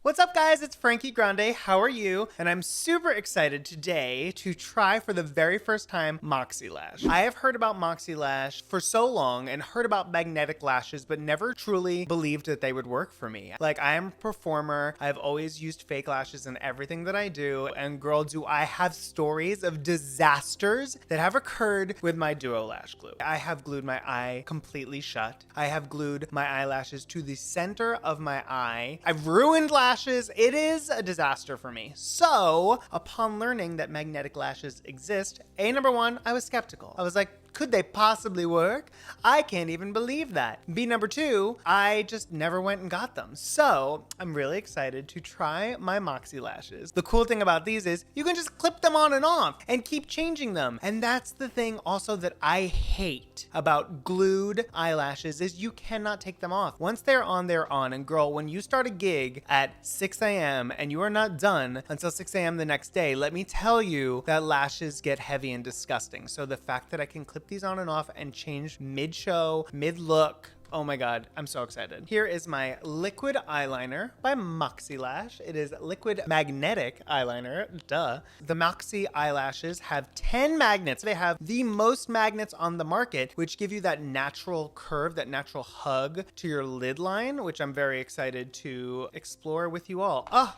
What's up guys, it's Frankie Grande, how are you? And I'm super excited today to try for the very first time MoxieLash. I have heard about MoxieLash for so long and heard about magnetic lashes, but never truly believed that they would work for me. Like, I am a performer, I've always used fake lashes in everything that I do, and girl, do I have stories of disasters that have occurred with my Duo Lash Glue. I have glued my eye completely shut. I have glued my eyelashes to the center of my eye. I've ruined lashes. It is a disaster for me. So, upon learning that magnetic lashes exist, number one, I was skeptical. I was like, could they possibly work? I can't even believe that. Number two, I just never went and got them. So I'm really excited to try my MoxieLashes. The cool thing about these is you can just clip them on and off and keep changing them. And that's the thing also that I hate about glued eyelashes is you cannot take them off. Once they're on, they're on. And girl, when you start a gig at 6 a.m. and you are not done until 6 a.m. the next day, let me tell you that lashes get heavy and disgusting. So the fact that I can clip these on and off and change mid-show, mid-look. Oh my God, I'm so excited. Here is my liquid eyeliner by MoxieLash. It is liquid magnetic eyeliner, duh. The Moxie eyelashes have 10 magnets. They have the most magnets on the market, which give you that natural curve, that natural hug to your lid line, which I'm very excited to explore with you all. Oh,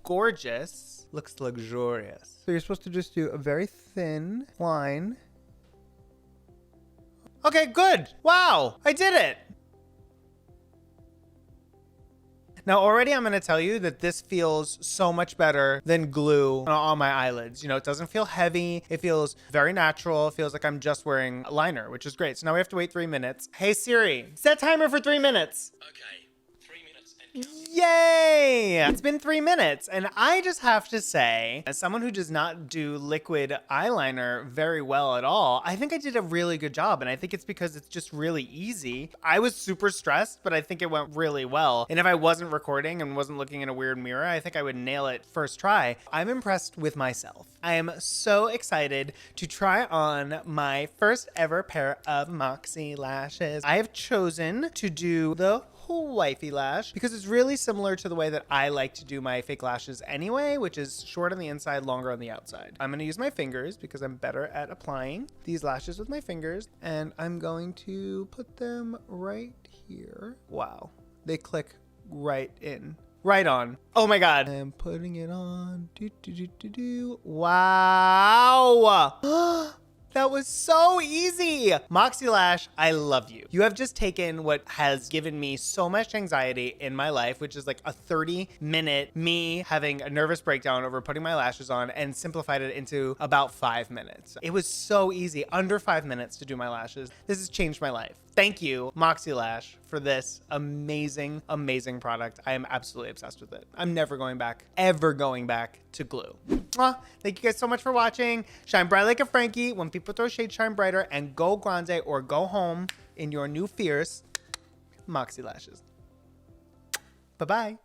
gorgeous. Looks luxurious. So you're supposed to just do a very thin line. Okay, good. Wow, I did it. Now already I'm gonna tell you that this feels so much better than glue on my eyelids. You know, it doesn't feel heavy. It feels very natural. It feels like I'm just wearing a liner, which is great. So now we have to wait 3 minutes. Hey Siri, set timer for 3 minutes. Okay, 3 minutes and counting. Yay! It's been 3 minutes, and I just have to say, as someone who does not do liquid eyeliner very well at all, I think I did a really good job, and I think it's because it's just really easy. I was super stressed, but I think it went really well. And if I wasn't recording and wasn't looking in a weird mirror, I think I would nail it first try. I'm impressed with myself. I am so excited to try on my first ever pair of Moxie lashes. I have chosen to do the Wifey lash because it's really similar to the way that I like to do my fake lashes anyway, which is short on the inside, longer on the outside. I'm going to use my fingers because I'm better at applying these lashes with my fingers, and I'm going to put them right here. Wow, they click right in. Right on. Oh my God. I'm putting it on. Wow. That was so easy. MoxieLash, I love you. You have just taken what has given me so much anxiety in my life, which is like a 30-minute me having a nervous breakdown over putting my lashes on, and simplified it into about 5 minutes. It was so easy, under 5 minutes to do my lashes. This has changed my life. Thank you, MoxieLash, for this amazing, amazing product. I am absolutely obsessed with it. I'm never going back, ever going back to glue. Thank you guys so much for watching. Shine bright like a Frankie. When people throw shade, shine brighter, and go grande or go home in your new fierce MoxieLashes. Bye-bye.